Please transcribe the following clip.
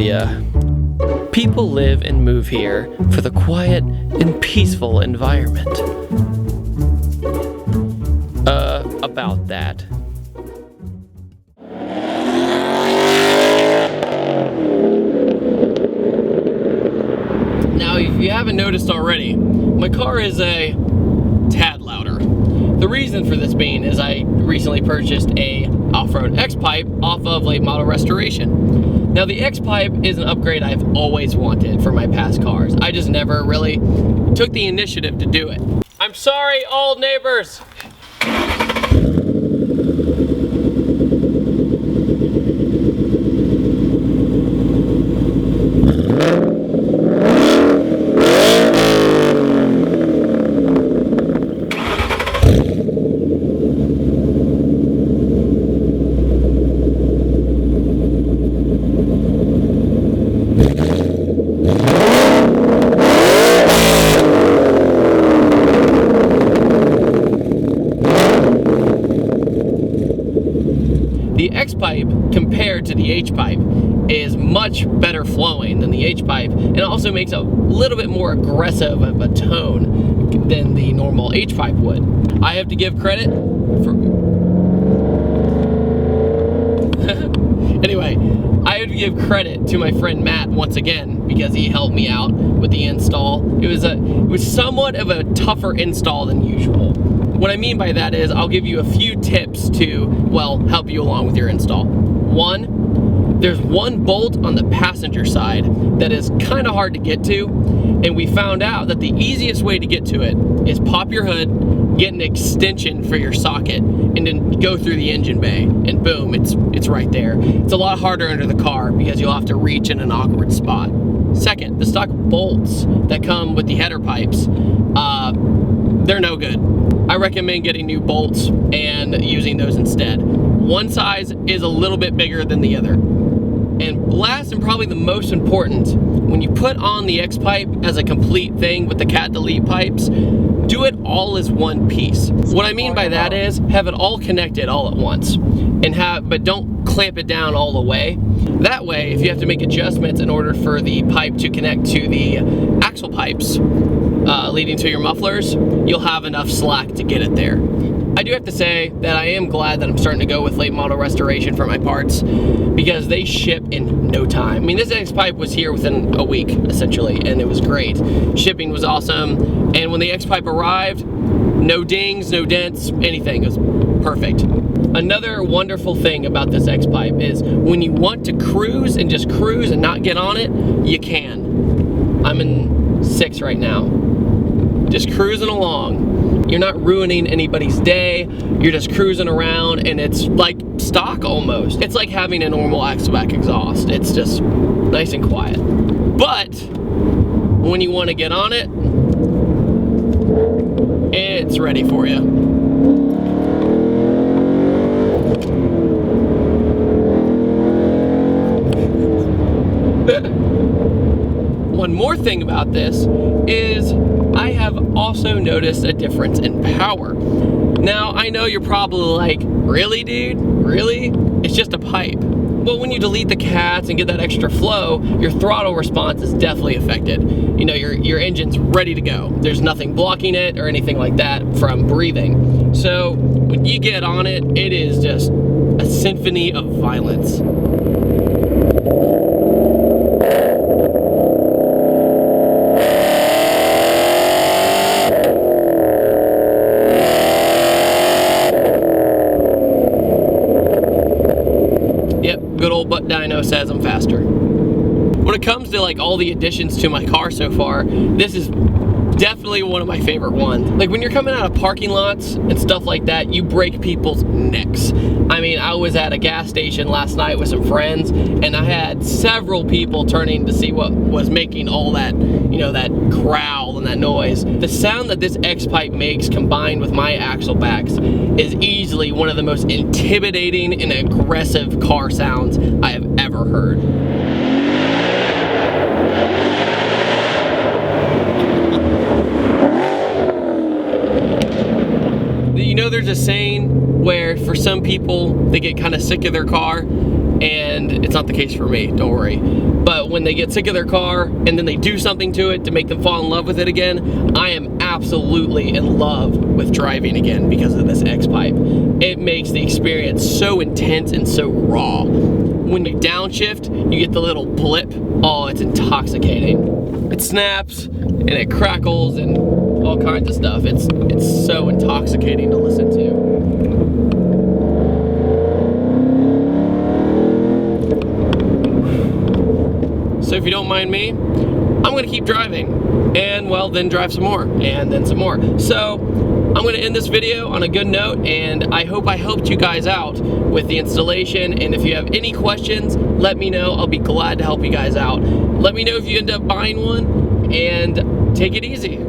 suburbia. People live and move here for the quiet and peaceful environment. About that. Now, if you haven't noticed already, my car is a tad louder. The reason for this being is I recently purchased a off-road X-Pipe off of Latemodelrestoration. Now, the X-Pipe is an upgrade I've always wanted for my past cars. I just never really took the initiative to do it. I'm sorry, all neighbors. The X-Pipe compared to the H-Pipe is much better flowing than the H-Pipe, and it also makes a little bit more aggressive of a tone than the normal H-Pipe would. I have to give credit for... Anyway, I have to give credit to my friend Matt once again because he helped me out with the install. It was somewhat of a tougher install than usual. What I mean by that is I'll give you a few tips to, well, help you along with your install. One, there's one bolt on the passenger side that is kind of hard to get to, and we found out that the easiest way to get to it is pop your hood, get an extension for your socket, and then go through the engine bay, and boom, it's right there. It's a lot harder under the car because you'll have to reach in an awkward spot. Second, the stock bolts that come with the header pipes, they're no good. I recommend getting new bolts and using those instead. One size is a little bit bigger than the other. And last and probably the most important, when you put on the X-Pipe as a complete thing with the cat delete pipes, do it all as one piece. What I mean by that is have it all connected all at once, but don't clamp it down all the way. That way, if you have to make adjustments in order for the pipe to connect to the axle pipes leading to your mufflers, you'll have enough slack to get it there. I do have to say that I am glad that I'm starting to go with late model restoration for my parts because they ship in no time. I mean, this X-Pipe was here within a week, essentially, and it was great. Shipping was awesome, and when the X-Pipe arrived, no dings, no dents, anything. It was perfect. Another wonderful thing about this X-Pipe is when you want to cruise and just cruise and not get on it, you can. I'm in 6 right now. Just cruising along. You're not ruining anybody's day. You're just cruising around, and it's like stock almost. It's like having a normal Axleback exhaust. It's just nice and quiet. But when you want to get on it, it's ready for you. One more thing about this is I have also noticed a difference in power. Now, I know you're probably like, really, dude? Really? It's just a pipe. Well, when you delete the cats and get that extra flow, your throttle response is definitely affected. You know, your engine's ready to go. There's nothing blocking it or anything like that from breathing. So when you get on it, it is just a symphony of violence. Good old butt dyno says I'm faster. When it comes to like all the additions to my car so far, this is definitely one of my favorite ones. Like when you're coming out of parking lots and stuff like that, you break people's necks. I mean, I was at a gas station last night with some friends, and I had several people turning to see what was making all that, you know, that growl and that noise. The sound that this X-Pipe makes combined with my axle backs is easily one of the most intimidating and aggressive car sounds I have ever heard. You know, there's a saying where for some people they get kind of sick of their car and it's not the case for me, don't worry. But when they get sick of their car and then they do something to it to make them fall in love with it again, I am absolutely in love with driving again because of this X-Pipe. It makes the experience so intense and so raw. When you downshift, you get the little blip. Oh, it's intoxicating. It snaps and it crackles and all kinds of stuff. It's so intoxicating to listen to. So if you don't mind me, I'm gonna keep driving, and well, then drive some more, and then some more. So I'm gonna end this video on a good note, and I hope I helped you guys out with the installation. And if you have any questions, let me know. I'll be glad to help you guys out. Let me know if you end up buying one, and take it easy.